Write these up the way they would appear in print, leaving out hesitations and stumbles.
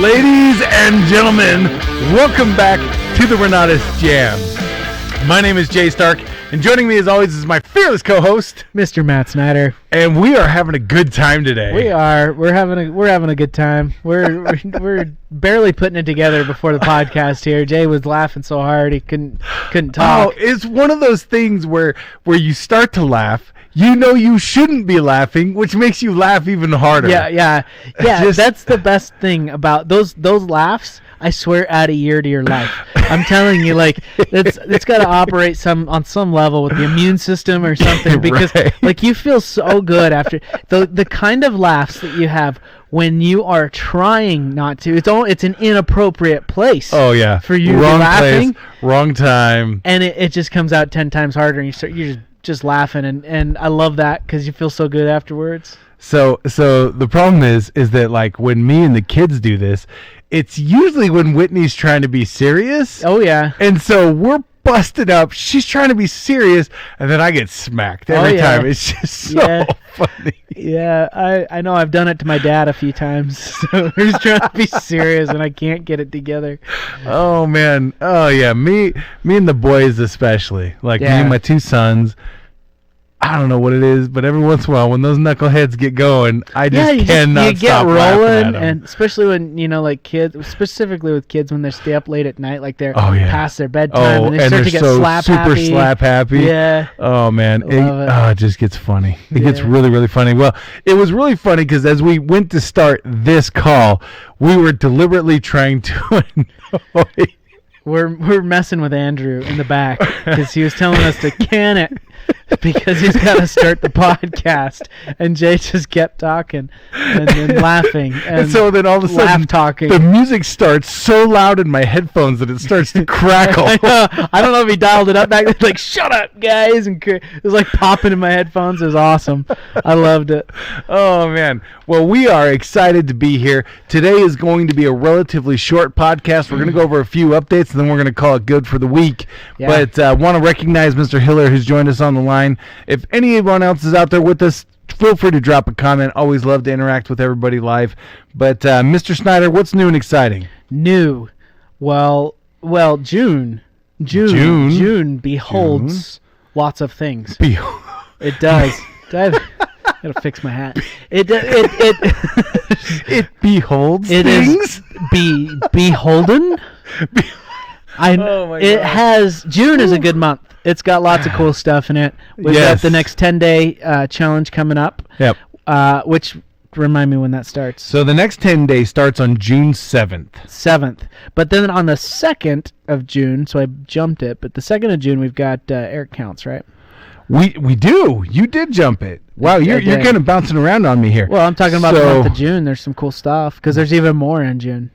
Ladies and gentlemen, welcome back to the Renatus J.A.M. My name is Jay Stark, and joining me as always is my fearless co-host, Mr. Matt Snyder. And we are having a good time today. We are. We're having a good time. We're barely putting it together before the podcast here. Jay was laughing so hard he couldn't talk. Oh, it's one of those things where you start to laugh. You know you shouldn't be laughing, which makes you laugh even harder. Yeah. That's the best thing about those laughs. I swear, add a year to your life. I'm telling you, like it's got to operate on some level with the immune system or something, because like you feel so good after the kind of laughs that you have when you are trying not to. It's an inappropriate place. Oh yeah, for you wrong laughing, place, wrong time, and it just comes out 10 times harder, and you're just laughing, and I love that because you feel so good afterwards. So the problem is that like when me and the kids do this, it's usually when Whitney's trying to be serious. Oh yeah. And so we're busted up. She's trying to be serious, and then I get smacked every time. It's just so funny. Yeah, I know. I've done it to my dad a few times. So he's trying to be serious, and I can't get it together. Oh man. Oh yeah. Me and the boys especially. Like me and my two sons. I don't know what it is, but every once in a while, when those knuckleheads get going, I just cannot stop laughing at them. And especially when, like kids, specifically with kids when they stay up late at night, like they're past their bedtime, and they start to get super slap happy. Yeah. Oh man, it just gets funny. It gets really, really funny. Well, it was really funny because as we went to start this call, we were deliberately trying to annoy. We're messing with Andrew in the back because he was telling us to can it because he's got to start the podcast, and Jay just kept talking and laughing, and so then all of a sudden talking. The music starts so loud in my headphones that it starts to crackle. I don't know if he dialed it up back then, like shut up guys, and it was like popping in my headphones. It was awesome. I loved it. Oh man. Well, we are excited to be here. Today is going to be a relatively short podcast. We're going to go over a few updates, and then we're going to call it good for the week. Yeah. But I want to recognize Mr. Hiller, who's joined us on the line. If anyone else is out there with us, feel free to drop a comment. Always love to interact with everybody live. But Mr. Snyder, what's new and exciting? New. Well, June beholds lots of things. It does. Gotta fix my hat. It beholds it things. Is beholden. June is a good month. It's got lots of cool stuff in it. We've got the next 10-day challenge coming up. Yep. Which remind me when that starts. So the next 10-day starts on June 7th. But then on the 2nd of June, so I jumped it. But the 2nd of June, we've got Eric Counts, right? We do. You did jump it. Wow, you're kind of bouncing around on me here. Well, I'm talking about the month of June. There's some cool stuff because there's even more in June.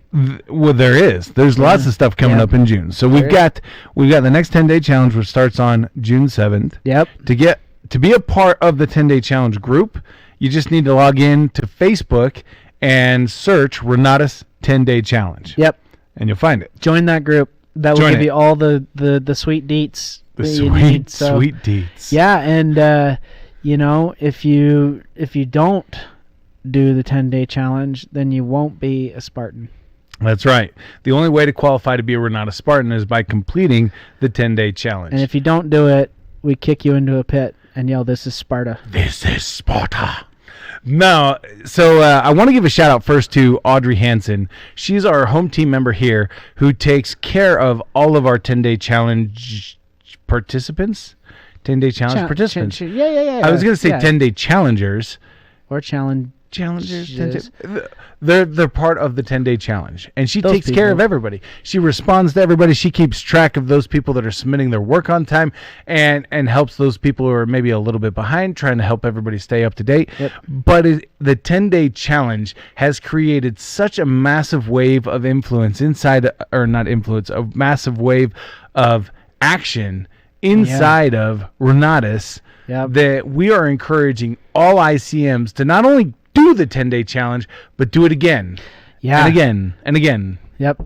Well, there is. There's lots of stuff coming up in June. So we've got the next 10-day challenge, which starts on June 7th. Yep. To be a part of the 10-day challenge group, you just need to log in to Facebook and search Renatus 10-day challenge. Yep. And you'll find it. Join that group. That will give you all the sweet deets. The sweet deets. Yeah, and if you don't do the 10-day challenge, then you won't be a Spartan. That's right. The only way to qualify to be a Renatus Spartan is by completing the 10-day challenge. And if you don't do it, we kick you into a pit and yell, "This is Sparta." This is Sparta. No, so I want to give a shout out first to Audrey Hansen. She's our home team member here who takes care of all of our 10-day challenge participants. 10-day challenge participants. Yeah. I was going to say 10-day challengers. Or challengers. They're part of the 10-day challenge, and she takes care of everybody. She responds to everybody. She keeps track of those people that are submitting their work on time, and helps those people who are maybe a little bit behind, trying to help everybody stay up to date. Yep. But the 10-day challenge has created such a massive wave of influence a massive wave of action inside of Renatus that we are encouraging all ICMs to not only do the 10-day challenge, but do it again. And again and again. Yep.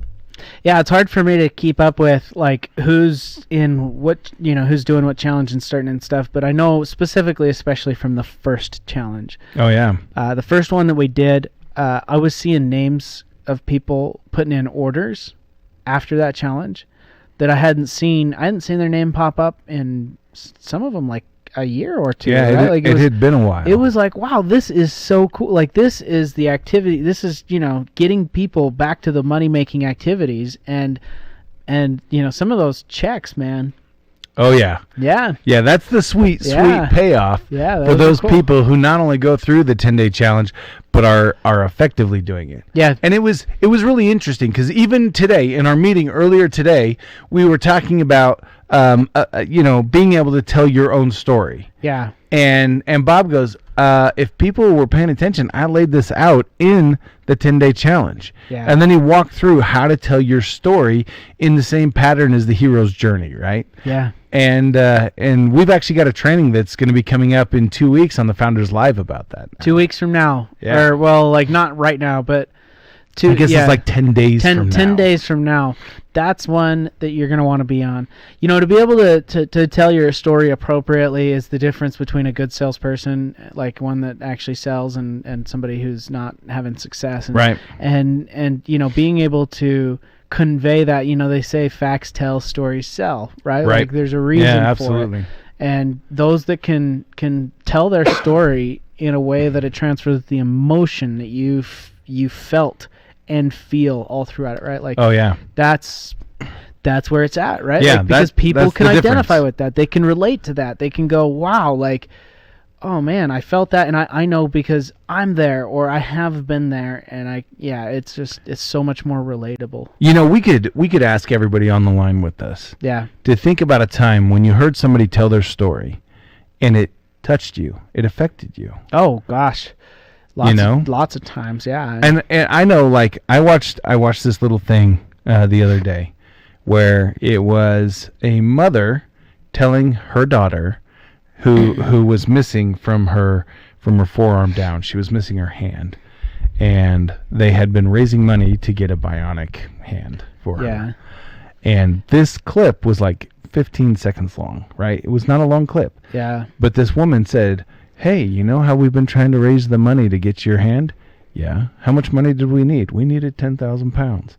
Yeah, it's hard for me to keep up with like who's in what, who's doing what challenge and starting and stuff, but I know specifically, especially from the first challenge. Oh yeah. The first one that we did, I was seeing names of people putting in orders after that challenge that I hadn't seen their name pop up in some of them like a year or two. Yeah, right? it had been a while. It was like, wow, this is so cool. Like, this is the activity. This is, getting people back to the money-making activities. And some of those checks, man. Oh, yeah. Yeah. Yeah, that's the sweet payoff for those people who not only go through the 10-day challenge, but are effectively doing it. Yeah. And it was really interesting because even today, in our meeting earlier today, we were talking about, being able to tell your own story. Yeah. And Bob goes, if people were paying attention, I laid this out in the 10-day challenge. Yeah. And then he walked through how to tell your story in the same pattern as the hero's journey, right? Yeah. And we've actually got a training that's going to be coming up in 2 weeks on the Founders Live about that. 2 weeks from now. Yeah. Or, well, like, not right now, but... I guess it's like 10 days from now. 10 days from now. That's one that you're going to want to be on. To be able to tell your story appropriately is the difference between a good salesperson, like one that actually sells, and somebody who's not having success. Right. And being able to convey that, they say facts tell, stories sell, right? Right. Like there's a reason for absolutely. it. And those that can tell their story in a way that it transfers the emotion that you felt and feel all throughout it, right? Like, oh yeah, that's where it's at, right? Yeah, like, because people can identify difference. with that. They can relate to that. They can go, wow, like, oh man, I felt that, and I know because I'm there, or I have been there, and it's so much more relatable. We could ask everybody on the line with us, to think about a time when you heard somebody tell their story, and it touched you, it affected you. Oh gosh. Lots of times, yeah. And I know, like, I watched this little thing the other day where it was a mother telling her daughter who was missing from her forearm down. She was missing her hand, and they had been raising money to get a bionic hand for her. Yeah. And this clip was like 15 seconds long, right? It was not a long clip. Yeah. But this woman said, hey, you know how we've been trying to raise the money to get your hand? Yeah. How much money did we need? We needed 10,000 pounds.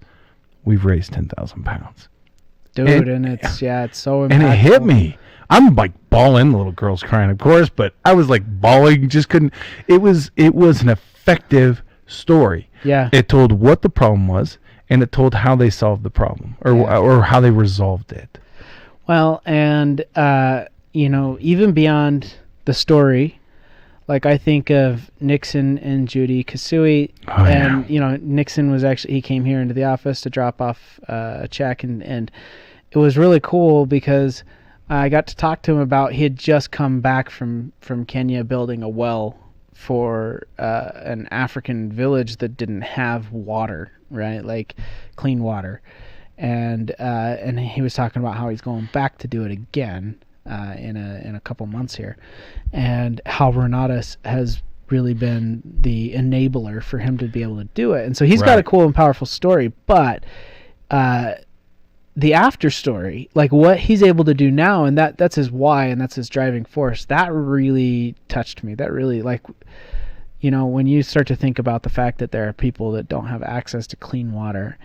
We've raised 10,000 pounds. Dude, and it's so impactful. And it hit me. I'm like bawling. The little girl's crying, of course, but I was like bawling, just couldn't. It was an effective story. Yeah. It told what the problem was, and it told how they solved the problem, or how they resolved it. Well, and, even beyond the story, like, I think of Nixon and Judy Kasui, Nixon was actually, he came here into the office to drop off a check, and it was really cool because I got to talk to him about, he had just come back from Kenya building a well for an African village that didn't have water, right? Like clean water. And he was talking about how he's going back to do it again in a couple months here, and how Renatus has really been the enabler for him to be able to do it. And so he's got a cool and powerful story, but the after story, like what he's able to do now, and that's his why, and that's his driving force, that really touched me. That really, like, when you start to think about the fact that there are people that don't have access to clean water,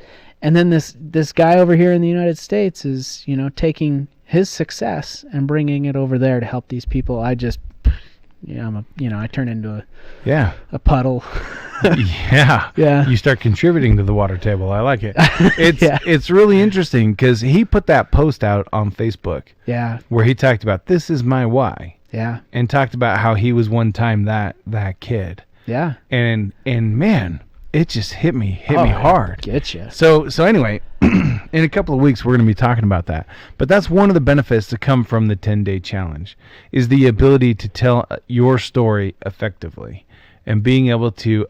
and then this guy over here in the United States is, taking his success and bringing it over there to help these people. I just, I turn into a puddle. Yeah. You start contributing to the water table. I like it. It's really interesting because he put that post out on Facebook. Yeah. Where he talked about, this is my why. Yeah. And talked about how he was one time that kid. Yeah. And man, it just hit me hard. Get you. So anyway, in a couple of weeks we're going to be talking about that. But that's one of the benefits that come from the 10-day challenge, is the ability to tell your story effectively and being able to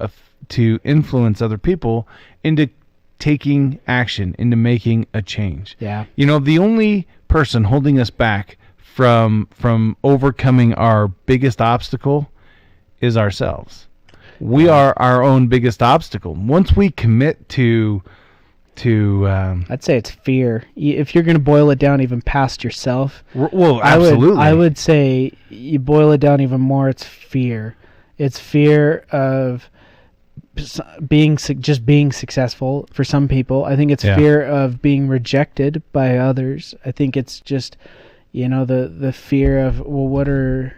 influence other people into taking action, into making a change. Yeah. The only person holding us back from overcoming our biggest obstacle is ourselves. We are our own biggest obstacle. Once we commit to I'd say it's fear. If you're going to boil it down even past yourself, well, absolutely. I would say you boil it down even more. It's fear. It's fear of just being successful for some people. I think it's fear of being rejected by others. I think it's just, the fear of, well, what are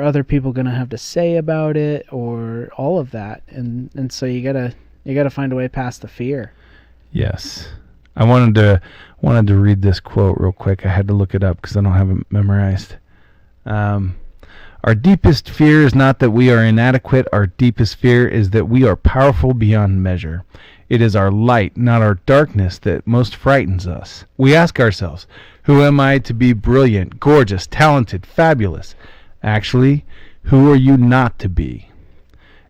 other people going to have to say about it, or all of that. And so you gotta find a way past the fear. Yes. I wanted to read this quote real quick. I had to look it up because I don't have it memorized. Our deepest fear is not that we are inadequate. Our deepest fear is that we are powerful beyond measure. It is our light, not our darkness, that most frightens us. We ask ourselves, who am I to be brilliant, gorgeous, talented, fabulous? Actually, who are you not to be?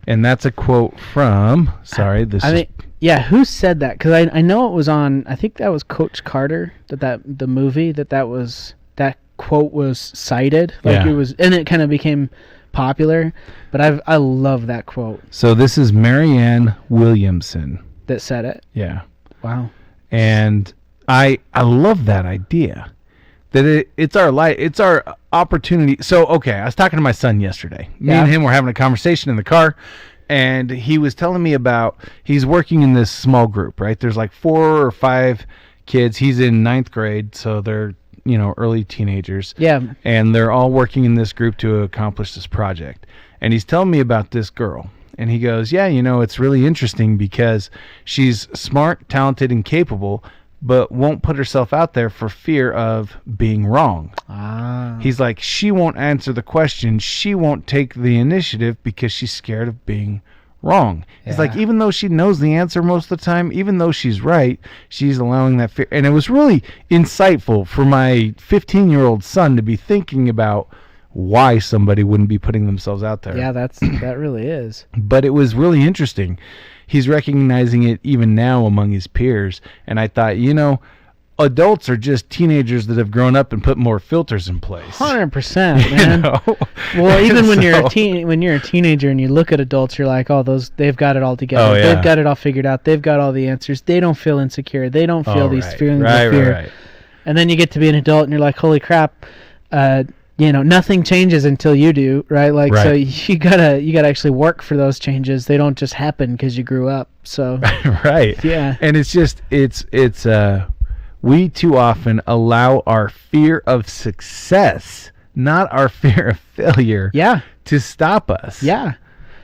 And that's a quote from, who said that? Because I know it was on, I think that was Coach Carter, the movie, that quote was cited. It was, and it kind of became popular. But I love that quote. So this is Marianne Williamson that said it. Yeah. Wow. And I love that idea. That it's our light, it's our opportunity. So, okay, I was talking to my son yesterday. Me and him were having a conversation in the car, and he was telling me about, he's working in this small group, right? There's like 4 or 5 kids. He's in 9th grade, so they're, early teenagers. Yeah. And they're all working in this group to accomplish this project. And he's telling me about this girl. And he goes, it's really interesting because she's smart, talented, and capable, but won't put herself out there for fear of being wrong. He's like, she won't answer the question. She won't take the initiative because she's scared of being wrong. It's like, even though she knows the answer most of the time, even though she's right, she's allowing that fear. And it was really insightful for my 15-year-old son to be thinking about why somebody wouldn't be putting themselves out there. Yeah, that really is. But it was really interesting. He's recognizing it even now among his peers. And I thought, adults are just teenagers that have grown up and put more filters in place. 100%, man. Well, even when you're a teenager and you look at adults, you're like, they've got it all together. Oh, yeah. They've got it all figured out. They've got all the answers. They don't feel insecure. They don't feel these feelings of fear. Right. And then you get to be an adult and you're like, holy crap, nothing changes until you do, right? So you gotta actually work for those changes. They don't just happen because you grew up. So right. Yeah. And it's just it's we too often allow our fear of success, not our fear of failure, to stop us. Yeah.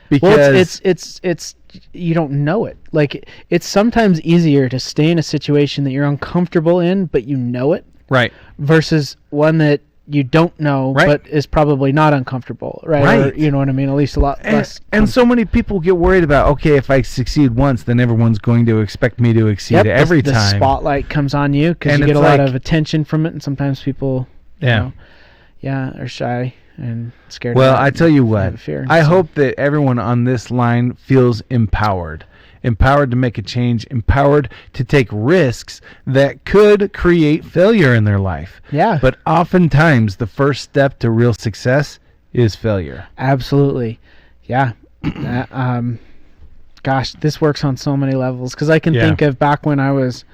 Because it's you don't know it. Like, it's sometimes easier to stay in a situation that you're uncomfortable in, but you know it. Right. Versus one that you don't know, but is probably not uncomfortable, right? Or, you know what I mean? At least a lot less. And so many people get worried about, okay, if I succeed once, then everyone's going to expect me to exceed every time. The spotlight comes on you because you get a lot of attention from it, and sometimes people, are shy and scared. Well, I tell you what, I hope that everyone on this line feels empowered to make a change, empowered to take risks that could create failure in their life. Yeah. But oftentimes the first step to real success is failure. Absolutely. Yeah. Gosh, this works on so many levels, because I can think of back when I was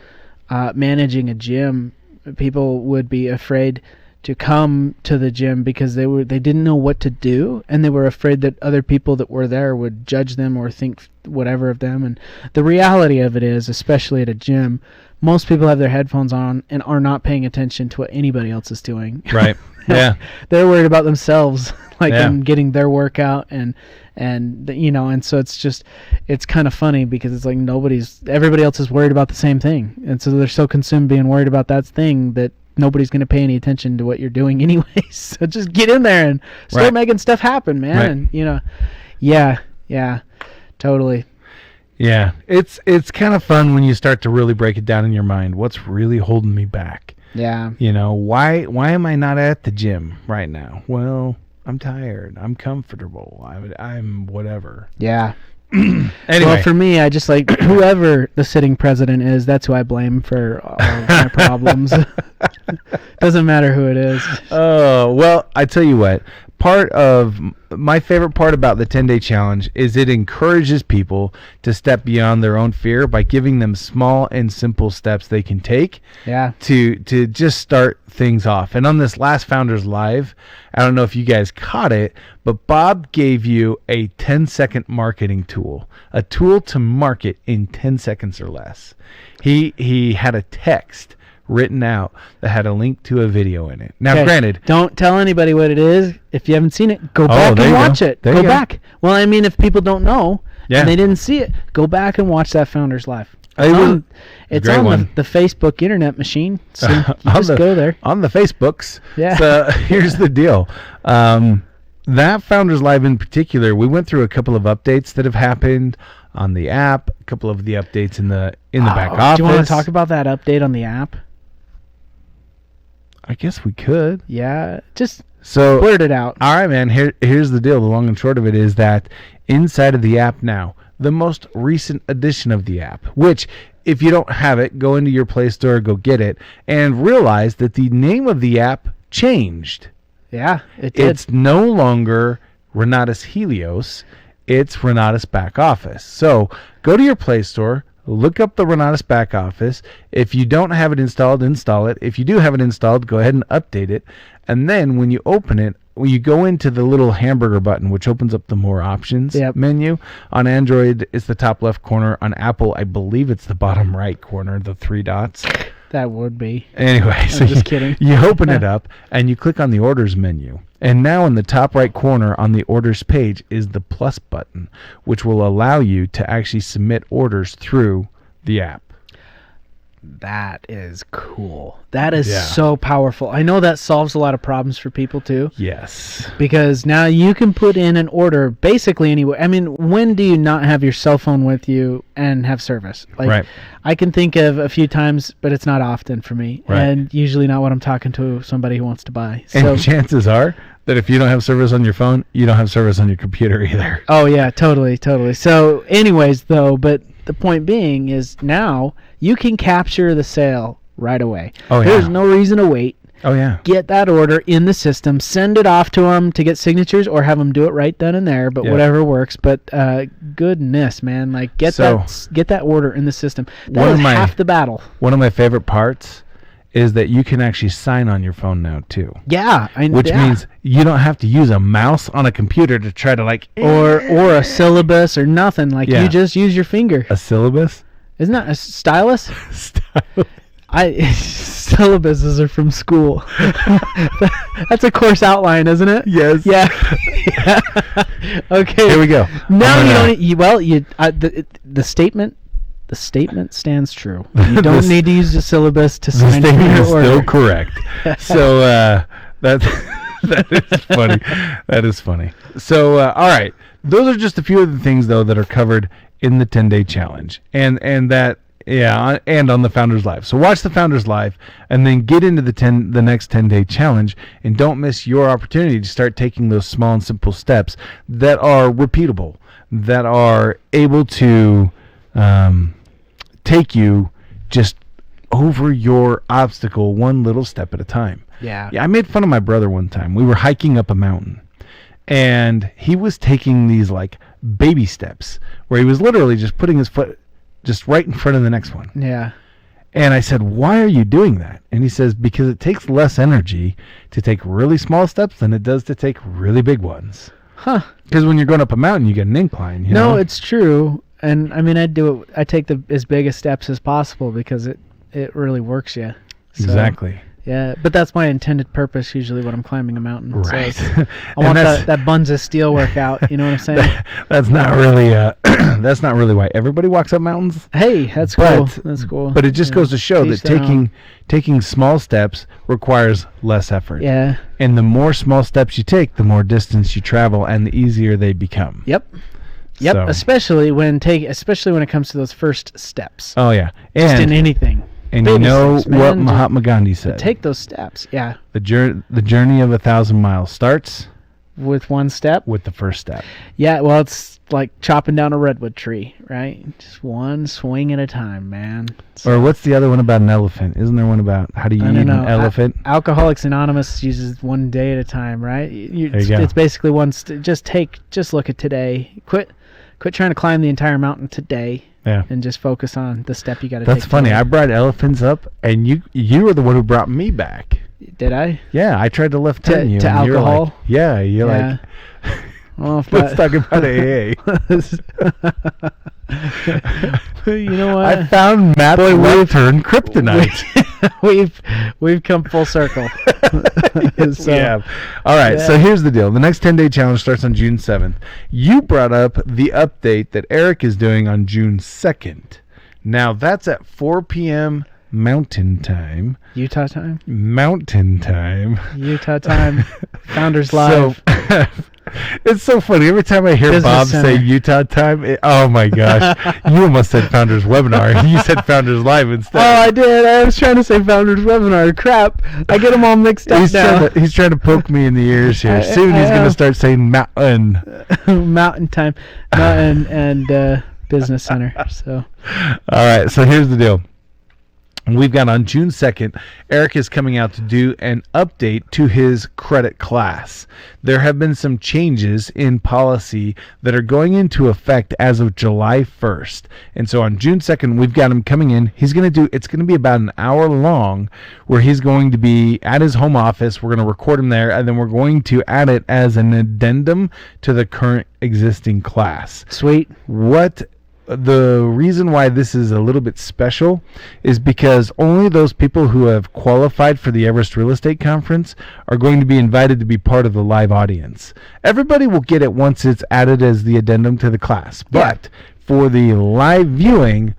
managing a gym, people would be afraid to come to the gym because they didn't know what to do, and they were afraid that other people that were there would judge them or think whatever of them. And the reality of it is, especially at a gym, most people have their headphones on and are not paying attention to what anybody else is doing. Right. Yeah. They're worried about themselves, and getting their workout, and so it's kind of funny because it's like everybody else is worried about the same thing, and so they're so consumed being worried about that thing that nobody's going to pay any attention to what you're doing anyways. So just get in there and start making stuff happen, man. And yeah, totally. Yeah, it's kind of fun when you start to really break it down in your mind. What's really holding me back? Yeah. Why am I not at the gym right now? Well, I'm tired. I'm comfortable. I'm whatever. Yeah. Anyway. Well, for me, I just whoever the sitting president is, that's who I blame for all of my problems. Doesn't matter who it is. Oh, well, I tell you what, my favorite part about the 10-day challenge is it encourages people to step beyond their own fear by giving them small and simple steps they can take to just start things off. And on this last Founders Live, I don't know if you guys caught it, but Bob gave you a 10-second marketing tool, a tool to market in 10 seconds or less. He had a text written out that had a link to a video in it. Now, granted, don't tell anybody what it is. If you haven't seen it, go back and watch it. Go back. Well, I mean, if people don't know and they didn't see it, go back and watch that Founders Live. It's on the Facebook internet machine, so you just go there. On the Facebooks. Yeah. So here's the deal. That Founders Live in particular, we went through a couple of updates that have happened on the app, a couple of the updates in the back office. Do you want to talk about that update on the app? I guess we could. Yeah, just blurt it out. All right, man. Here's the deal. The long and short of it is that inside of the app now, the most recent edition of the app, which if you don't have it, go into your Play Store, go get it, and realize that the name of the app changed. Yeah, it did. It's no longer Renatus Helios. It's Renatus Back Office. So go to your Play Store, look up the Renatus Back Office. If you don't have it installed, install it. If you do have it installed, go ahead and update it. And then when you open it, when you go into the little hamburger button, which opens up the More Options menu. On Android, it's the top left corner. On Apple, I believe it's the bottom right corner, the 3 dots. That would be. Anyway, so just kidding. You open it up, and you click on the Orders menu. And now in the top right corner on the Orders page is the plus button, which will allow you to actually submit orders through the app. That is cool. That is so powerful. I know that solves a lot of problems for people too. Yes. Because now you can put in an order basically anywhere. I mean, when do you not have your cell phone with you and have service? Like, I can think of a few times, but it's not often for me. Right. And usually not when I'm talking to somebody who wants to buy. And chances are that if you don't have service on your phone, you don't have service on your computer either. Oh, yeah, totally. So anyways, though, but the point being is now you can capture the sale right away. Oh, yeah. There's no reason to wait. Oh, yeah. Get that order in the system, send it off to them to get signatures, or have them do it right then and there, but whatever works. But goodness, man, like get that order in the system. That is half the battle. One of my favorite parts is that you can actually sign on your phone now too. Yeah, which means you don't have to use a mouse on a computer to try to or a syllabus or nothing. Like you just use your finger. A syllabus? Isn't that a stylus? Syllabuses are from school. That's a course outline, isn't it? Yes. Yeah. Okay. Here we go. Now you don't. The statement. The statement stands true. You don't need to use the syllabus to sign your order. The statement is still correct. So that is funny. That is funny. So all right, those are just a few of the things though that are covered in the 10-day challenge, and that and on the Founders Live. So watch the Founders Live, and then get into the next 10-day challenge, and don't miss your opportunity to start taking those small and simple steps that are repeatable, that are able to take you just over your obstacle one little step at a time. Yeah, I made fun of my brother one time. We were hiking up a mountain, and he was taking these like baby steps where he was literally just putting his foot just right in front of the next one. Yeah. And I said, why are you doing that? And he says, because it takes less energy to take really small steps than it does to take really big ones. Huh. Because when you're going up a mountain, you get an incline. You know? It's true. And I mean, I take as big as steps as possible because it really works you. So, exactly. Yeah, but that's my intended purpose usually when I'm climbing a mountain. Right. So I want that buns of steel workout. You know what I'm saying? That's not really that's not really why everybody walks up mountains. Hey, that's cool. That's cool. But it just goes to show that taking small steps requires less effort. Yeah. And the more small steps you take, the more distance you travel, and the easier they become. Yep. So. Especially when it comes to those first steps. Oh yeah. Just in anything. And you know what Mahatma Gandhi said. Take those steps. Yeah. The journey of 1,000 miles starts with one step. With the first step. Yeah, well, it's like chopping down a redwood tree, right? Just one swing at a time, man. So, or what's the other one about an elephant? Isn't there one about how do you eat an elephant? Alcoholics Anonymous uses one day at a time, right? It's basically just look at today. Quit trying to climb the entire mountain today. Yeah. And just focus on the step you got to take. That's funny. Today. I brought elephants up, and you were the one who brought me back. Did I? Yeah, I tried to left turn you. To alcohol? You're like, well, let's talk about AA. You know what? I found Matt's left turn kryptonite. We've come full circle. So, yeah. All right, so here's the deal. The next 10-day challenge starts on June 7th. You brought up the update that Eric is doing on June 2nd. Now, that's at 4 p.m. Mountain Time. Utah time? Mountain Time. Utah time. Founders Live. So, it's so funny. Every time I hear Business Bob Center. Say Utah time, oh my gosh. You almost said Founders Webinar. You said Founders Live instead. Oh, I did. I was trying to say Founders Webinar. Crap. I get them all mixed up now. He's trying to poke me in the ears here. Soon he's going to start saying mountain. Mountain time. Mountain and Business Center. So. All right. So here's the deal. We've got on June 2nd, Eric is coming out to do an update to his credit class. There have been some changes in policy that are going into effect as of July 1st. And so on June 2nd, we've got him coming in. It's going to be about an hour long where he's going to be at his home office. We're going to record him there, and then we're going to add it as an addendum to the current existing class. Sweet. The reason why this is a little bit special is because only those people who have qualified for the Everest Real Estate Conference are going to be invited to be part of the live audience. Everybody will get it once it's added as the addendum to the class. But for the live viewing,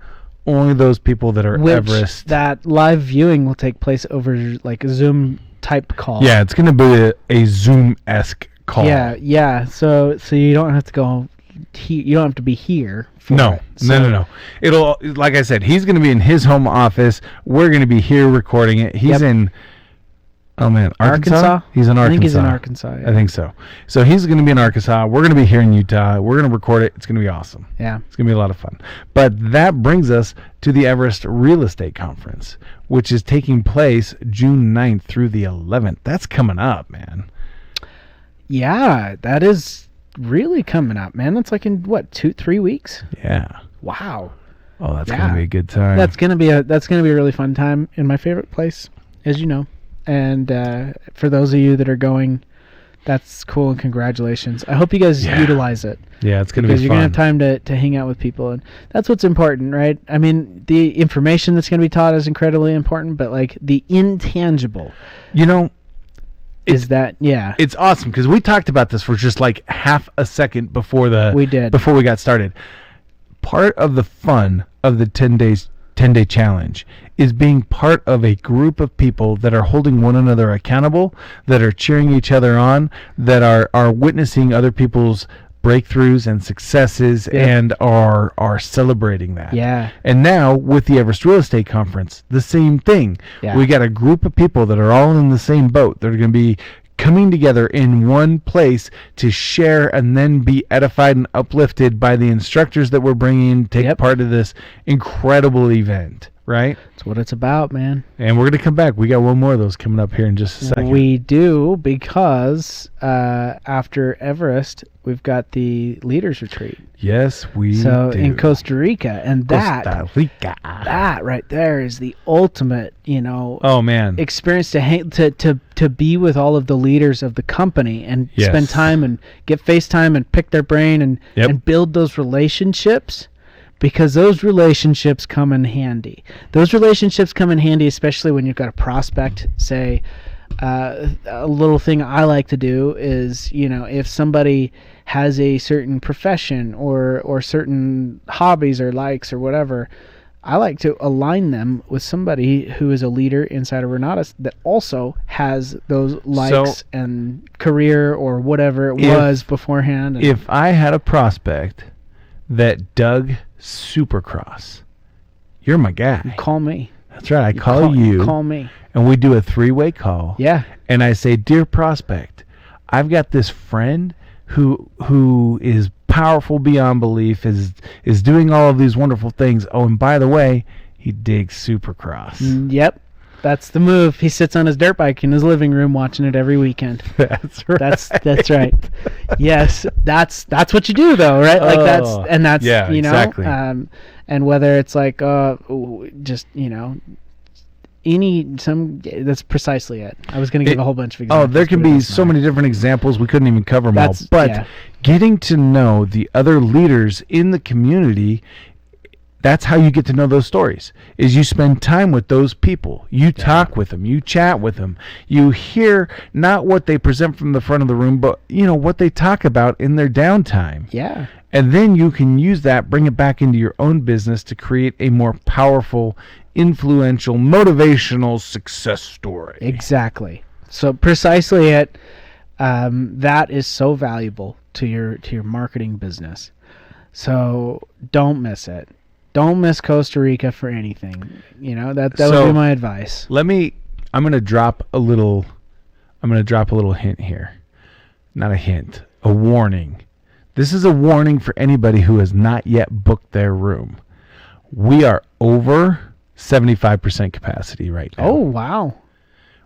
only those people that are Everest. That live viewing will take place over like a Zoom type call. Yeah, it's going to be a Zoom-esque call. Yeah. So you don't have to go. You don't have to be here. No. It'll, like I said, he's going to be in his home office. We're going to be here recording it. He's in, Arkansas? He's in Arkansas. I think he's in Arkansas. Yeah. I think so. So he's going to be in Arkansas. We're going to be here in Utah. We're going to record it. It's going to be awesome. Yeah. It's going to be a lot of fun. But that brings us to the Everest Real Estate Conference, which is taking place June 9th through the 11th. That's coming up, man. Yeah, that is really coming up, man. That's like in 2-3 weeks. Yeah. Wow. Oh, that's gonna be a good time. That's gonna be a really fun time in my favorite place, as you know. And for those of you that are going, that's cool and congratulations. I hope you guys utilize it. Yeah, it's gonna be fun. Because you're gonna have time to hang out with people, and that's what's important, right? I mean, the information that's gonna be taught is incredibly important, but like the intangible. It's awesome because we talked about this for just like half a second before we got started. Part of the fun of the 10-day challenge is being part of a group of people that are holding one another accountable, that are cheering each other on, that are witnessing other people's breakthroughs and successes and are celebrating that. Yeah. And now with the Everest Real Estate Conference, the same thing. Yeah. We got a group of people that are all in the same boat. They're going to be coming together in one place to share and then be edified and uplifted by the instructors that we're bringing to take part of this incredible event. Right? That's what it's about, man. And we're going to come back. We got one more of those coming up here in just a second. We do, because after Everest, we've got the Leaders Retreat. Yes, we do. So in Costa Rica. And that right there is the ultimate, experience to be with all of the leaders of the company and spend time and get FaceTime and pick their brain and build those relationships. Because those relationships come in handy. Those relationships come in handy, especially when you've got a prospect. Say, a little thing I like to do is, if somebody has a certain profession or certain hobbies or likes or whatever, I like to align them with somebody who is a leader inside of Renatus that also has those likes and career or whatever it was beforehand. If I had a prospect that dug Supercross, you're my guy. You call me. That's right. I call you. Call me. And we do a 3-way call. Yeah. And I say, dear prospect, I've got this friend who is powerful beyond belief, is doing all of these wonderful things. Oh, and by the way, he digs Supercross. Yep. That's the move. He sits on his dirt bike in his living room watching it every weekend. That's right. That's right. Yes, that's what you do though, right? Like that's yeah, you know, exactly. And whether it's like just that's precisely it. I was going to give a whole bunch of examples. Oh, there can be so many different examples. We couldn't even cover them all. But getting to know the other leaders in the community, that's how you get to know those stories, is you spend time with those people. You talk with them. You chat with them. You hear not what they present from the front of the room, but, what they talk about in their downtime. Yeah. And then you can use that, bring it back into your own business to create a more powerful, influential, motivational success story. Exactly. So precisely it. That is so valuable to your marketing business. So don't miss it. Don't miss Costa Rica for anything. That would be my advice. I'm going to drop a little hint here. Not a hint, a warning. This is a warning for anybody who has not yet booked their room. We are over 75% capacity right now. Oh, wow.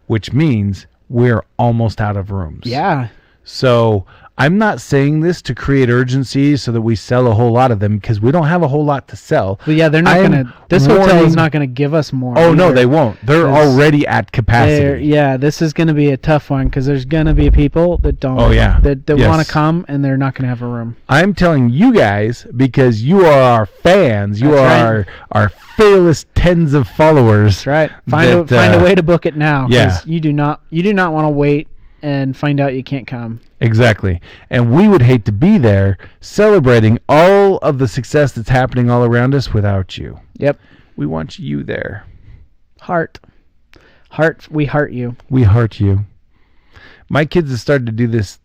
Which means we're almost out of rooms. Yeah. So I'm not saying this to create urgency so that we sell a whole lot of them, because we don't have a whole lot to sell. Well, yeah, they're not going to. This hotel is not going to give us more. Oh, no, they won't. They're already at capacity. Yeah, this is going to be a tough one, because there's going to be people that don't. Oh, yeah. That want to come, and they're not going to have a room. I'm telling you guys, because you are our fans. You are our fearless tens of followers. That's right. Find a way to book it now. Yeah. You do not want to wait and find out you can't come. Exactly. And we would hate to be there celebrating all of the success that's happening all around us without you. Yep. We want you there. Heart, we heart you. We heart you. My kids have started to do this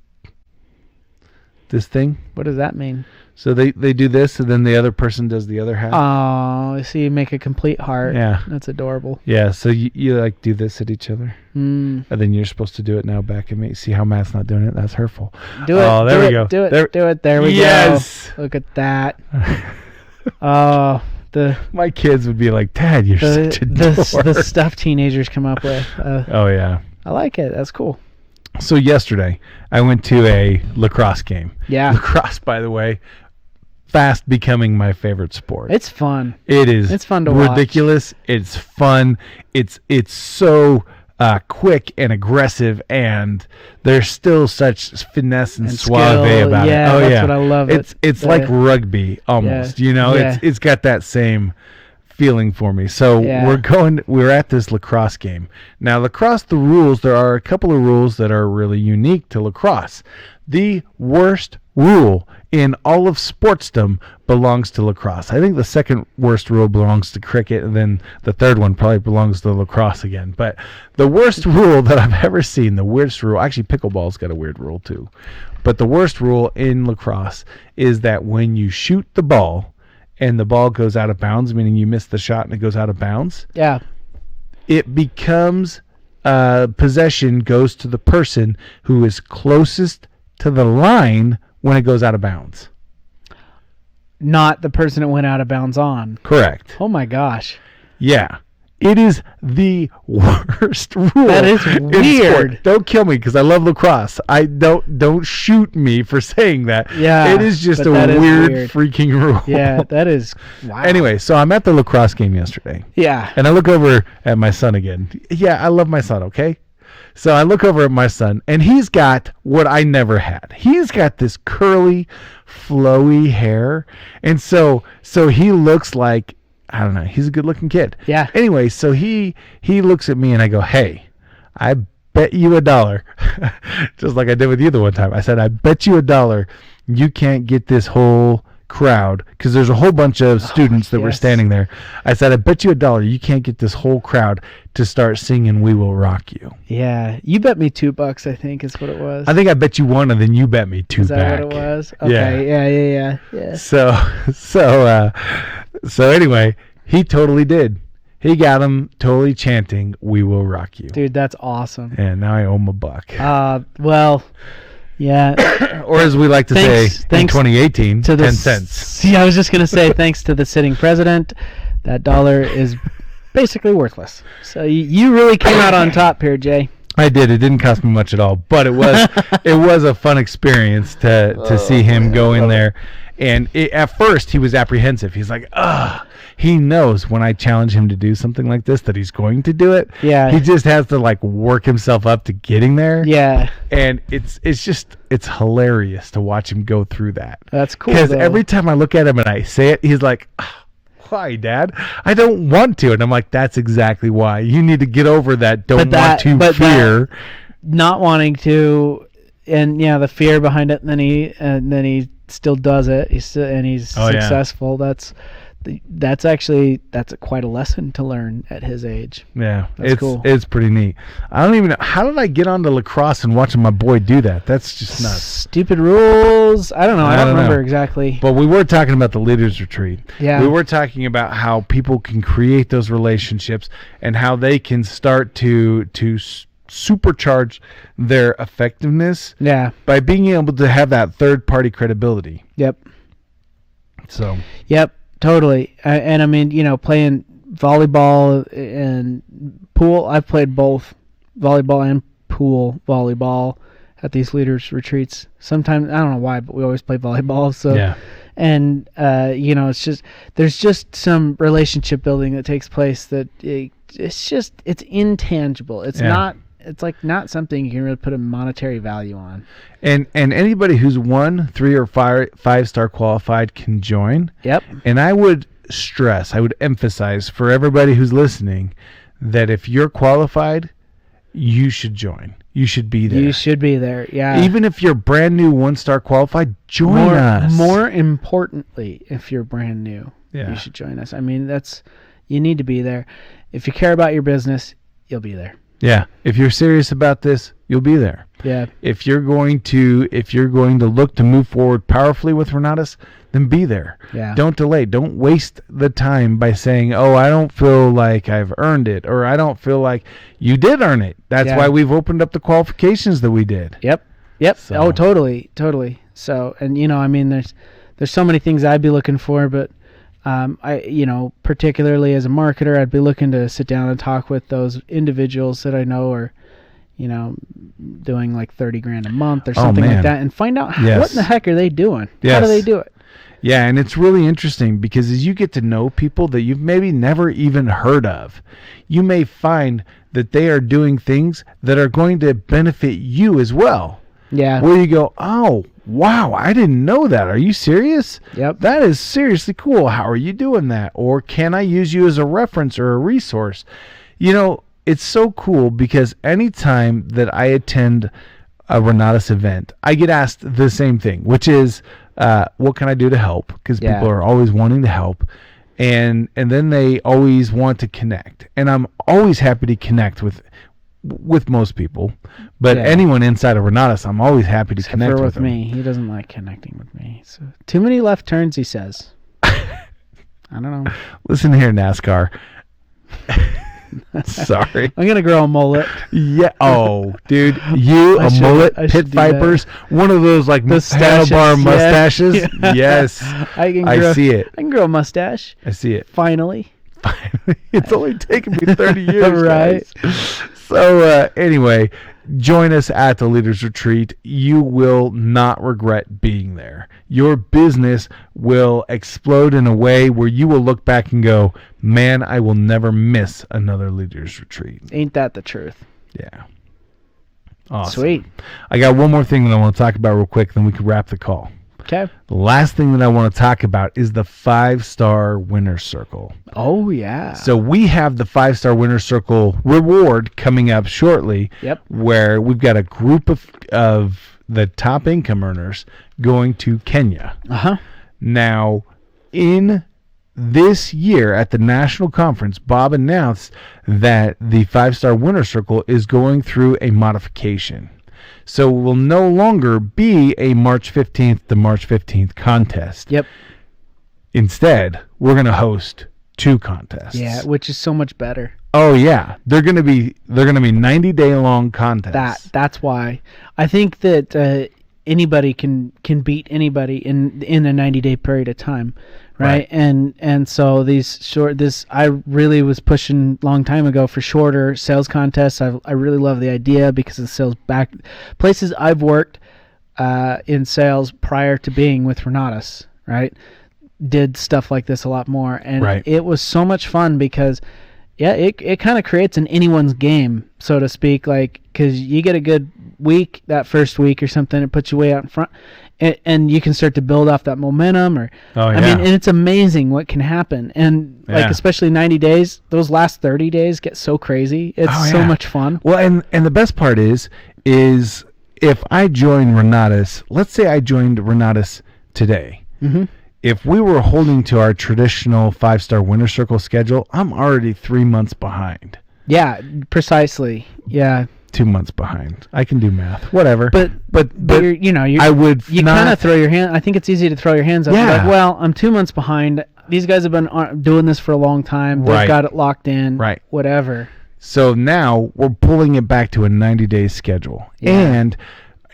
thing. What does that mean? So they do this, and then the other person does the other half. Oh, so you make a complete heart. Yeah. That's adorable. Yeah, so you like do this at each other. Mm. And then you're supposed to do it now back at me. See how Matt's not doing it? That's hurtful. Do it. Oh, there we go. Do it. There we yes. go. Look at that. My kids would be like, Dad, you're such a dork. The stuff teenagers come up with. Oh, yeah. I like it. That's cool. So yesterday, I went to a lacrosse game. Yeah. Lacrosse, by the way, fast becoming my favorite sport. It's fun. It is. It's fun to watch. Ridiculous. It's fun. It's so quick and aggressive, and there's still such finesse and suave about it. Oh, that's what I love. It's like rugby almost. Yeah. It's got that same feeling for me. So we're at this lacrosse game. Now, lacrosse, the rules, there are a couple of rules that are really unique to lacrosse. The worst rule in all of sportsdom belongs to lacrosse. I think the second worst rule belongs to cricket, and then the third one probably belongs to lacrosse again. But the worst rule that I've ever seen, actually pickleball's got a weird rule too, but the worst rule in lacrosse is that when you shoot the ball and the ball goes out of bounds, meaning you miss the shot and it goes out of bounds, it becomes possession goes to the person who is closest to the line when it goes out of bounds. Not the person it went out of bounds on. Correct. Oh my gosh. Yeah. It is the worst rule. That is weird. Don't kill me because I love lacrosse. Don't shoot me for saying that. Yeah. It is just a weird freaking rule. Yeah, that is wow. Anyway, so I'm at the lacrosse game yesterday. Yeah. And I look over at my son again. Yeah, I love my son, okay? So I look over at my son, and he's got what I never had. He's got this curly, flowy hair. And so he looks like, I don't know, he's a good-looking kid. Yeah. Anyway, so he looks at me, and I go, hey, I bet you $1, just like I did with you the one time. I said, I bet you $1 you can't get this whole crowd, because there's a whole bunch of students that were standing there. I said, I bet you $1 you can't get this whole crowd to start singing "We Will Rock You." Yeah, you bet me $2, I think is what it was. I think I bet you $1, and then you bet me $2 Is that back. what it was? Okay, yeah. So anyway, he totally did. He got him totally chanting, "We will rock you." Dude, that's awesome. And now I owe him $1. Well, yeah. Or as we like to say in 2018, to 10 cents. Yeah, I was just going to say, thanks to the sitting president, that dollar is basically worthless. So you really came out on top here, Jay. I did. It didn't cost me much at all, but it was a fun experience to see him go in there. And at first, he was apprehensive. He's like, he knows when I challenge him to do something like this that he's going to do it. Yeah. He just has to like work himself up to getting there. Yeah. And it's hilarious to watch him go through that. That's cool. Because every time I look at him and I say it, he's like, why, Dad? I don't want to. And I'm like, that's exactly why. You need to get over that fear. Not wanting to, and the fear behind it, and then he still does it. He's successful. Yeah. That's quite a lesson to learn at his age. Yeah, that's cool. It's pretty neat. I don't even know, how did I get onto lacrosse and watching my boy do that? That's just nuts. Stupid rules. I don't know. I don't remember exactly. But we were talking about the leaders retreat. Yeah. We were talking about how people can create those relationships and how they can start to supercharge their effectiveness. Yeah. By being able to have that third party credibility. Yep. So. Yep. Totally. And I mean, playing volleyball and pool. I've played both volleyball and pool volleyball at these leaders retreats. Sometimes, I don't know why, but we always play volleyball. So, yeah. And, it's just, there's just some relationship building that takes place that it's intangible. It's not. It's like not something you can really put a monetary value on. And anybody who's 1, 3, or 5-star qualified can join. Yep. And I would emphasize for everybody who's listening that if you're qualified, you should join. You should be there. You should be there, yeah. Even if you're brand new 1-star qualified, join us. More importantly, if you're brand new, you should join us. I mean, you need to be there. If you care about your business, you'll be there. Yeah, if you're serious about this, you'll be there. Yeah. If you're going to look to move forward powerfully with Renatus, then be there. Yeah. Don't delay. Don't waste the time by saying, "Oh, I don't feel like I've earned it," or "I don't feel like you did earn it." That's why we've opened up the qualifications that we did. Yep. So. Oh, totally. So, and I mean, there's so many things I'd be looking for, but particularly as a marketer, I'd be looking to sit down and talk with those individuals that I know are, doing like $30,000 a month or something like that, and find out what in the heck are they doing? Yes. How do they do it? Yeah, and it's really interesting because as you get to know people that you've maybe never even heard of, you may find that they are doing things that are going to benefit you as well. Yeah. Where you go, oh, wow, I didn't know that. Are you serious? Yep. That is seriously cool. How are you doing that? Or can I use you as a reference or a resource? It's so cool because anytime that I attend a Renatus event, I get asked the same thing, which is, what can I do to help? Because people are always wanting to help. And then they always want to connect. And I'm always happy to connect with most people, but anyone inside of Renatus, I'm always happy to connect with them. Me. He doesn't like connecting with me. So too many left turns, he says. I don't know. Listen here, NASCAR. Sorry. I'm going to grow a mullet. Yeah. Oh, dude. A mullet, pit vipers, one of those like handlebar mustaches. Yeah. Yes. I see it. I can grow a mustache. I see it. Finally. It's only taken me 30 years, right? Guys. So anyway, join us at the Leaders Retreat. You will not regret being there. Your business will explode in a way where you will look back and go, man, I will never miss another Leaders Retreat. Ain't that the truth? Yeah. Awesome. Sweet. I got one more thing that I want to talk about real quick, then we can wrap the call. Okay. The last thing that I want to talk about is the 5-star winner circle. Oh, yeah. So we have the 5-star winner circle reward coming up shortly. Yep. Where we've got a group of the top income earners going to Kenya. Uh-huh. Now, in this year at the national conference, Bob announced that the 5-star winner circle is going through a modification. So it will no longer be a March 15th to March 15th contest. Yep. Instead, we're going to host 2 contests. Yeah, which is so much better. Oh yeah, they're gonna be 90-day long contests. That's why I think that anybody can beat anybody in a 90-day period of time, right? And so I really was pushing a long time ago for shorter sales contests. I really love the idea because of the sales back places I've worked in sales prior to being with Renatus, right? Did stuff like this a lot more, and it was so much fun because it kind of creates an anyone's game, so to speak, like, because you get a good week that first week or something, it puts you way out in front, and you can start to build off that momentum. I mean, and it's amazing what can happen, and like especially 90 days, those last 30 days get so crazy. It's so much fun. Well, and the best part is if I join Renatus, let's say I joined Renatus today. Mm-hmm. If we were holding to our traditional 5-star winner circle schedule, I'm already 3 months behind. Yeah, precisely. Yeah. 2 months behind. I can do math. Whatever. But I would. You kind of throw your hand. I think it's easy to throw your hands up. Yeah. Like, well, I'm 2 months behind. These guys have been doing this for a long time. They've got it locked in. Right. Whatever. So now we're pulling it back to a 90-day schedule, and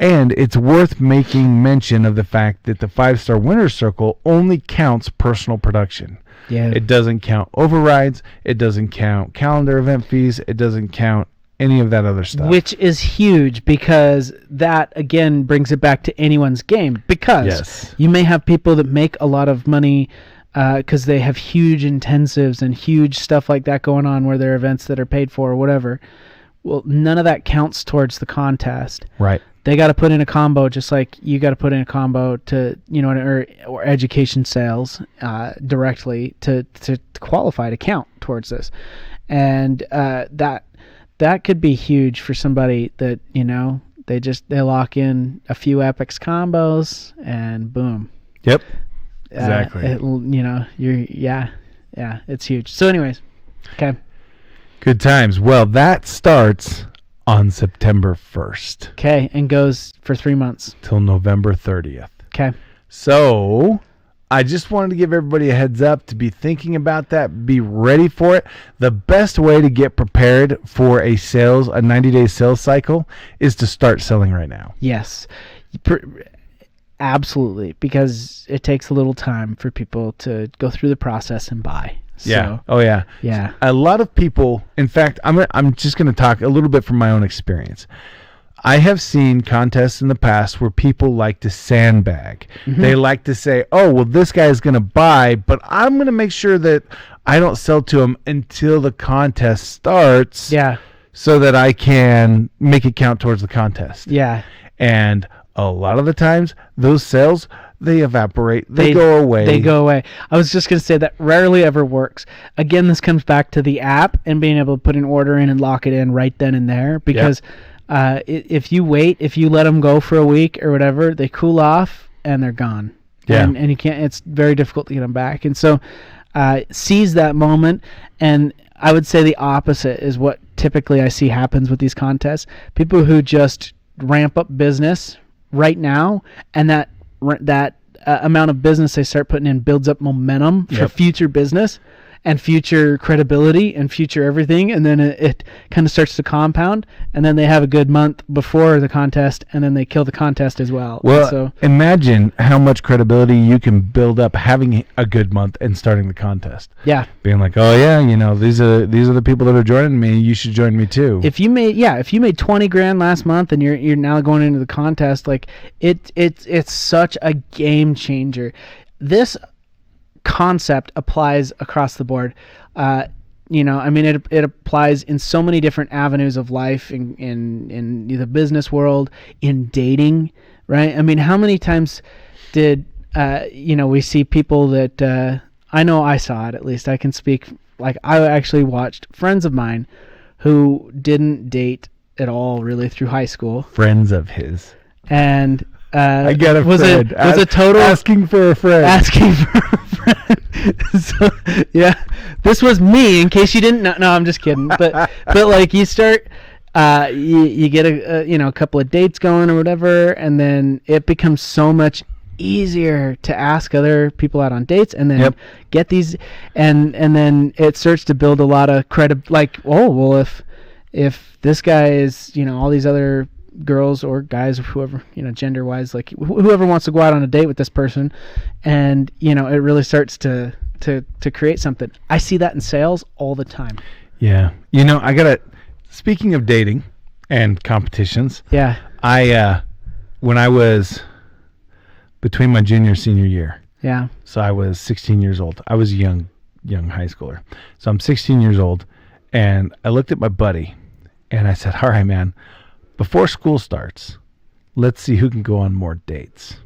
it's worth making mention of the fact that the 5-star winner circle only counts personal production. Yeah. It doesn't count overrides. It doesn't count calendar event fees. It doesn't count any of that other stuff. Which is huge because that, again, brings it back to anyone's game. Because you may have people that make a lot of money because they have huge intensives and huge stuff like that going on where there are events that are paid for or whatever. Well, none of that counts towards the contest. Right. They got to put in a combo just like you got to put in a combo to, or education sales directly to qualify to count towards this. And that could be huge for somebody that, they lock in a few Epics combos and boom. Yep. Exactly. It's huge. So anyways, okay. Good times. Well, that starts on September 1st. Okay, and goes for 3 months. Till November 30th. Okay. So, I just wanted to give everybody a heads up to be thinking about that, be ready for it. The best way to get prepared for a 90-day sales cycle is to start selling right now. Yes. Absolutely, because it takes a little time for people to go through the process and buy. Yeah. Oh, yeah. Yeah. A lot of people, in fact, I'm just going to talk a little bit from my own experience. I have seen contests in the past where people like to sandbag. Mm-hmm. They like to say, oh, well, this guy is going to buy, but I'm going to make sure that I don't sell to him until the contest starts. Yeah. So that I can make it count towards the contest. Yeah. And a lot of the times, those sales, they evaporate. They go away. They go away. I was just going to say that rarely ever works. Again, this comes back to the app and being able to put an order in and lock it in right then and there. Because if you wait, if you let them go for a week or whatever, they cool off and they're gone. Yeah. And you can't. It's very difficult to get them back. And so seize that moment. And I would say the opposite is what typically I see happens with these contests. People who just ramp up business right now, and that amount of business they start putting in builds up momentum for future business and future credibility and future everything, and then it kind of starts to compound, and then they have a good month before the contest, and then they kill the contest as well. Well, so imagine how much credibility you can build up having a good month and starting the contest. Yeah. Being like, oh yeah, these are the people that are joining me. You should join me too. If you made $20,000 last month and you're now going into the contest, like it's such a game changer. This concept applies across the board. It applies in so many different avenues of life, in the business world, in dating, right? I mean, how many times did we see people that I know I saw it, at least I can speak, like I actually watched friends of mine who didn't date at all really through high school. Friends of his. And I got a was friend. Was a total asking for a friend. Asking for a friend. So yeah, this was me. In case you didn't know, no, I'm just kidding. But like you start, you get a couple of dates going or whatever, and then it becomes so much easier to ask other people out on dates and then get these, and then it starts to build a lot of like, oh, well, if this guy is, all these other girls or guys or whoever, gender wise, like whoever wants to go out on a date with this person, and it really starts to create something. I see that in sales all the time. Yeah. Speaking of dating and competitions. Yeah. When I was between my junior and senior year. Yeah. So I was 16 years old. I was a young high schooler. So I'm 16 years old, and I looked at my buddy and I said, all right, man, before school starts, let's see who can go on more dates.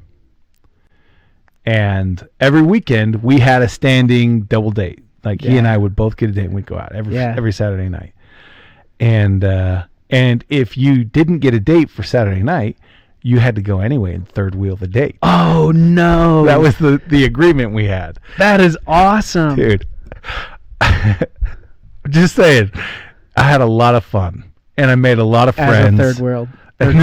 And every weekend we had a standing double date. Like he and I would both get a date and we'd go out every Saturday night. And if you didn't get a date for Saturday night, you had to go anyway and third wheel the date. Oh, no. That was the agreement we had. That is awesome. Dude. Just saying. I had a lot of fun. And I made a lot of friends. As a third wheel. I'm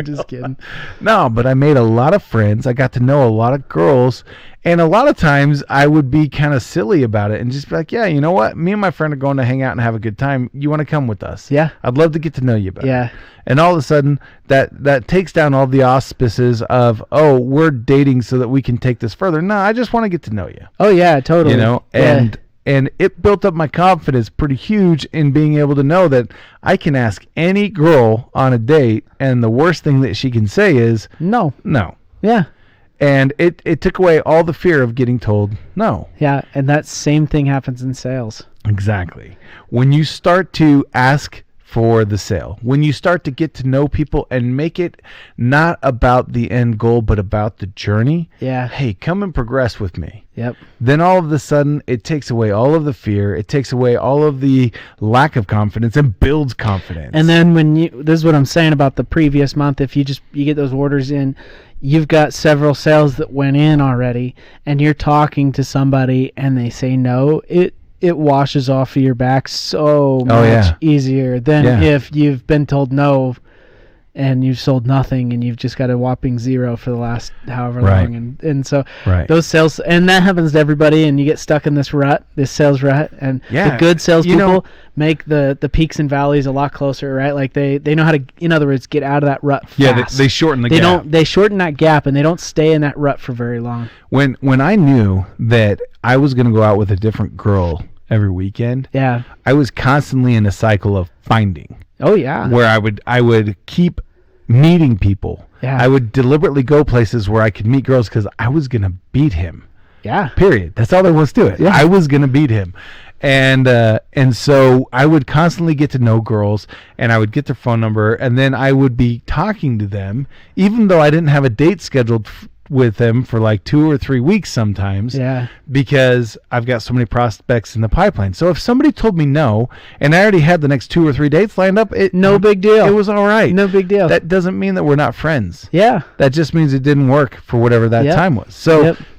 just kidding. No, but I made a lot of friends. I got to know a lot of girls. And a lot of times I would be kind of silly about it and just be like, yeah, you know what? Me and my friend are going to hang out and have a good time. You want to come with us? Yeah. I'd love to get to know you better. Yeah. And all of a sudden that takes down all the auspices of, oh, we're dating so that we can take this further. No, I just want to get to know you. Oh, yeah, totally. And it built up my confidence pretty huge in being able to know that I can ask any girl on a date, and the worst thing that she can say is no. Yeah. And it took away all the fear of getting told no. Yeah, and that same thing happens in sales. Exactly. When you start to ask for the sale, when you start to get to know people and make it not about the end goal but about the journey. Yeah. Hey, come and progress with me. Yep. Then all of a sudden it takes away all of the fear, it takes away all of the lack of confidence and builds confidence. And then this is what I'm saying about the previous month, if you get those orders in, you've got several sales that went in already, and you're talking to somebody and they say no, it washes off of your back so much easier than if you've been told no and you've sold nothing and you've just got a whopping zero for the last however long. And so those sales, and that happens to everybody, and you get stuck in this sales rut, and the good salespeople make the peaks and valleys a lot closer, right? Like they know how to, in other words, get out of that rut fast. Yeah, they shorten the gap. They shorten that gap, and they don't stay in that rut for very long. When I knew that I was going to go out with a different girl every weekend, I was constantly in a cycle of finding. Oh yeah. Where I would keep meeting people. Yeah. I would deliberately go places where I could meet girls because I was going to beat him. Yeah. Period. That's all there was to it. Yeah. I was going to beat him. And so I would constantly get to know girls, and I would get their phone number, and then I would be talking to them, even though I didn't have a date scheduled with them for like 2 or 3 weeks sometimes. Yeah. Because I've got so many prospects in the pipeline. So if somebody told me no, and I already had the next 2 or 3 dates lined up, no big deal. It was all right. No big deal. That doesn't mean that we're not friends. Yeah. That just means it didn't work for whatever that time was.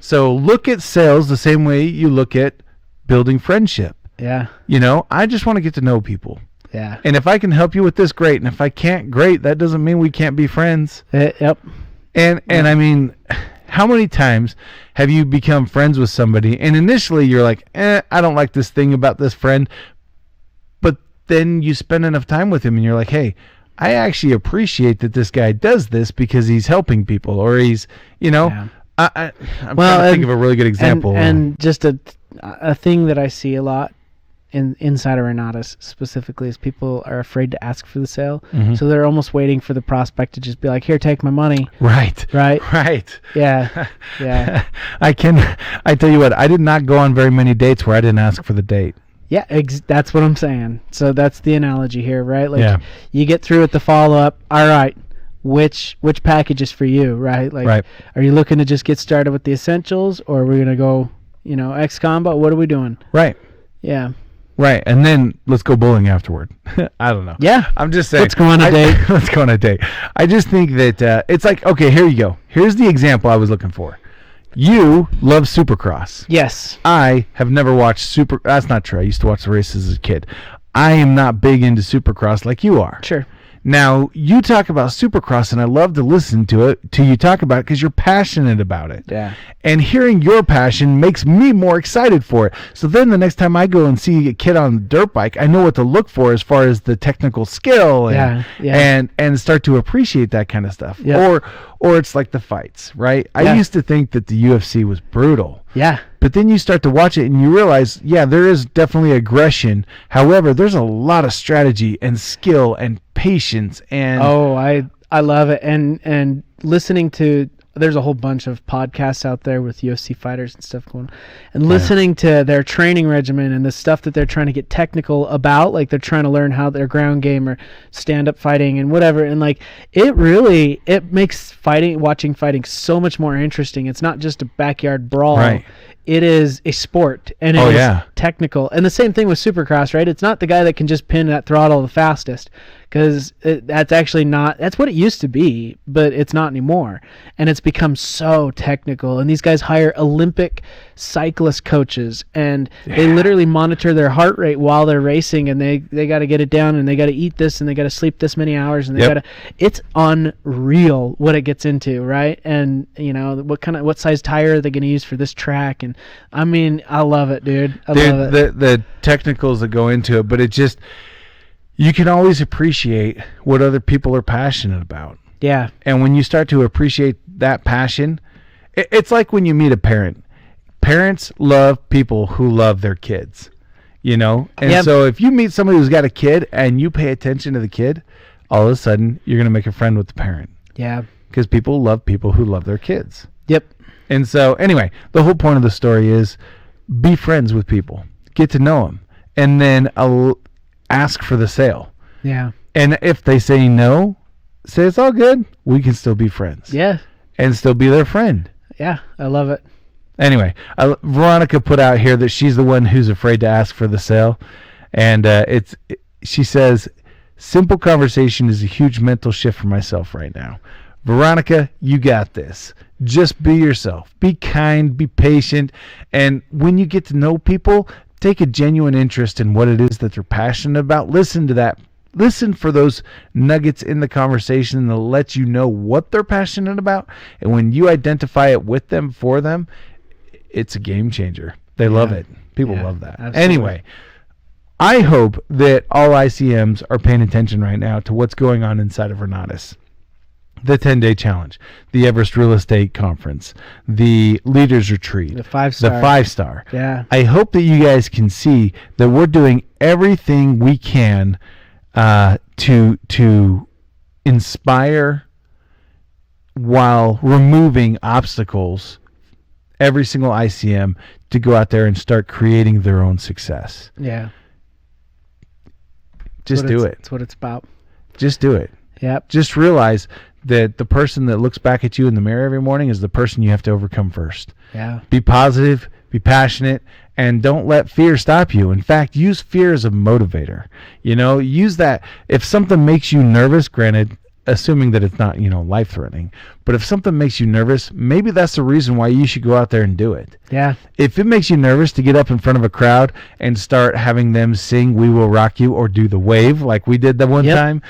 So look at sales the same way you look at building friendship. Yeah. I just want to get to know people. Yeah. And if I can help you with this, great. And if I can't, great. That doesn't mean we can't be friends. Yep. And I mean, how many times have you become friends with somebody and initially you're like, I don't like this thing about this friend, but then you spend enough time with him and you're like, hey, I actually appreciate that this guy does this because he's helping people, or he's, I'm trying to think of a really good example. And just a thing that I see a lot inside of Renatus specifically is people are afraid to ask for the sale. Mm-hmm. So they're almost waiting for the prospect to just be like, here, take my money. Right. Yeah. Yeah. I tell you what, I did not go on very many dates where I didn't ask for the date. Yeah, that's what I'm saying. So that's the analogy here, right? Like you get through with the follow-up. All right, which package is for you, right? Like, are you looking to just get started with the essentials, or are we going to go, X combo? What are we doing? Right. Yeah. Right, and then let's go bowling afterward. I don't know. Yeah. I'm just saying. Let's go on a date. Let's go on a date. I just think that it's like, okay, here you go. Here's the example I was looking for. You love Supercross. Yes. I have never watched That's not true. I used to watch the races as a kid. I am not big into Supercross like you are. Sure. Now, you talk about Supercross, and I love to listen to you talk about it because you're passionate about it. Yeah. And hearing your passion makes me more excited for it. So then the next time I go and see a kid on a dirt bike, I know what to look for as far as the technical skill and start to appreciate that kind of stuff. Yeah. Or it's like the fights, right? I used to think that the UFC was brutal. Yeah. But then you start to watch it and you realize, there is definitely aggression. However, there's a lot of strategy and skill and patience and I love it. And listening to, there's a whole bunch of podcasts out there with UFC fighters and stuff going on. And listening to their training regimen and the stuff that they're trying to get technical about, like they're trying to learn how their ground game or stand-up fighting and whatever. And like it makes watching fighting so much more interesting. It's not just a backyard brawl. Right. It is a sport, and it is technical. And the same thing with Supercross, right? It's not the guy that can just pin that throttle the fastest, because that's actually not. That's what it used to be, but it's not anymore. And it's become so technical. And these guys hire Olympic cyclist coaches, and they literally monitor their heart rate while they're racing, and they got to get it down, and they got to eat this, and they got to sleep this many hours, and they got to. It's unreal what it gets into, right? And what size tire are they going to use for this track? And I mean, I love it, dude. I love it. The technicals that go into it, but it just, you can always appreciate what other people are passionate about. Yeah. And when you start to appreciate that passion, it's like when you meet a parent. Parents love people who love their kids, And so if you meet somebody who's got a kid and you pay attention to the kid, all of a sudden you're going to make a friend with the parent. Yeah. Because people love people who love their kids. Yep. And so, anyway, the whole point of the story is be friends with people. Get to know them. And then ask for the sale. Yeah. And if they say no, say it's all good. We can still be friends. Yeah. And still be their friend. Yeah, I love it. Anyway, Veronica put out here that she's the one who's afraid to ask for the sale. And she says, simple conversation is a huge mental shift for myself right now. Veronica, you got this. Just be yourself. Be kind, be patient, and when you get to know people, take a genuine interest in what it is that they're passionate about. Listen to that. Listen for those nuggets in the conversation that let you know what they're passionate about, and when you identify it with them, for them, it's a game changer. They love it. People love that. Absolutely. Anyway, I hope that all ICMs are paying attention right now to what's going on inside of Renatus. The 10-day challenge, the Everest Real Estate Conference, the Leaders Retreat, the 5-star. The 5-star. Yeah. I hope that you guys can see that we're doing everything we can to inspire while removing obstacles every single ICM to go out there and start creating their own success. Yeah. Just do it. That's what it's about. Just do it. Yep. Just realize that the person that looks back at you in the mirror every morning is the person you have to overcome first. Yeah. Be positive, be passionate, and don't let fear stop you. In fact, use fear as a motivator. Use that. If something makes you nervous, granted, assuming that it's not, life-threatening, but if something makes you nervous, maybe that's the reason why you should go out there and do it. Yeah. If it makes you nervous to get up in front of a crowd and start having them sing "We Will Rock You" or do the wave like we did that one time,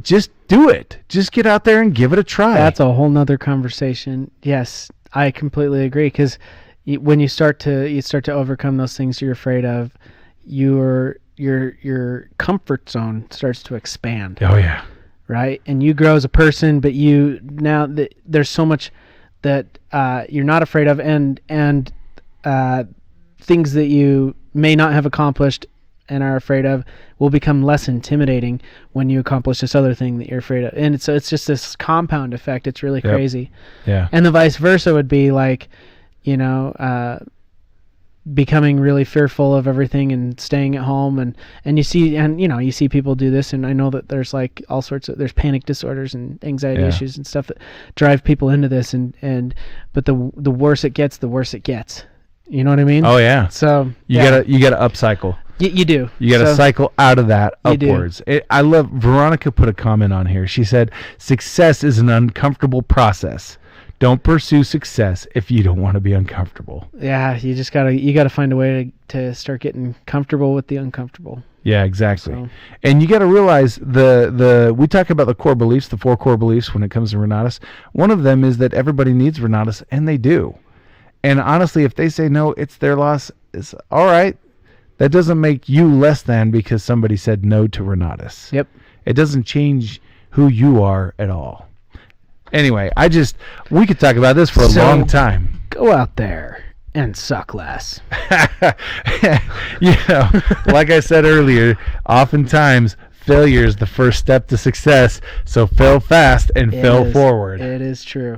just do it. Just get out there and give it a try. That's a whole nother conversation. Yes, I completely agree, because when you start to overcome those things you're afraid of, your comfort zone starts to expand. Oh yeah. Right? And you grow as a person, but there's so much that you're not afraid of, and things that you may not have accomplished and are afraid of will become less intimidating when you accomplish this other thing that you're afraid of. And it's just this compound effect. It's really crazy. Yeah. And the vice versa would be like, becoming really fearful of everything and staying at home, and you see people do this, and I know that there's like all sorts of, there's panic disorders and anxiety issues and stuff that drive people into this, but the worse it gets, the worse it gets. You know what I mean? Oh yeah. So you gotta upcycle. You do. You got to cycle out of that upwards. I love, Veronica put a comment on here. She said, success is an uncomfortable process. Don't pursue success if you don't want to be uncomfortable. Yeah, you gotta find a way to start getting comfortable with the uncomfortable. Yeah, exactly. So. And you got to realize we talk about the core beliefs, the 4 core beliefs when it comes to Renatus. One of them is that everybody needs Renatus, and they do. And honestly, if they say no, it's their loss. It's all right. That doesn't make you less than because somebody said no to Renatus. Yep. It doesn't change who you are at all. Anyway, we could talk about this for a long time. Go out there and suck less. Like I said earlier, oftentimes failure is the first step to success. So fail fast and fail forward. It is true.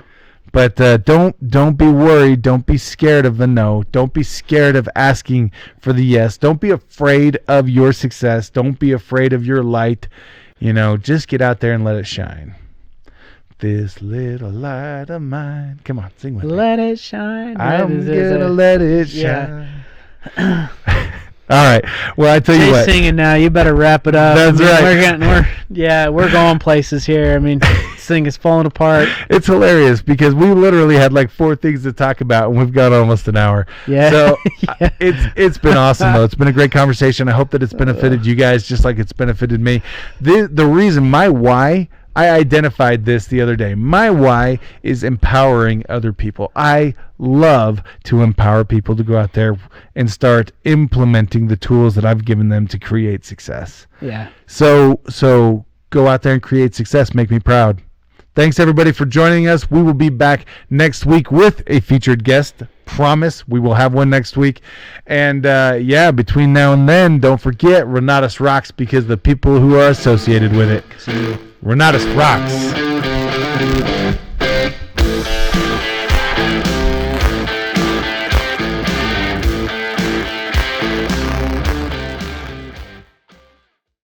But don't be worried. Don't be scared of the no. Don't be scared of asking for the yes. Don't be afraid of your success. Don't be afraid of your light. Just get out there and let it shine. This little light of mine. Come on, sing with me. Let it shine. I'm gonna let it shine. Yeah. All right. Well, I tell you what. Singing now. You better wrap it up. That's right. We're going places here. I mean, this thing is falling apart. It's hilarious because we literally had like 4 things to talk about, and we've got almost an hour. Yeah. So it's been awesome though. It's been a great conversation. I hope that it's benefited you guys just like it's benefited me. The reason my why. I identified this the other day. My why is empowering other people. I love to empower people to go out there and start implementing the tools that I've given them to create success. Yeah. So go out there and create success. Make me proud. Thanks, everybody, for joining us. We will be back next week with a featured guest. Promise we will have one next week. And, between now and then, don't forget, Renatus rocks because the people who are associated with it. Renatus rocks.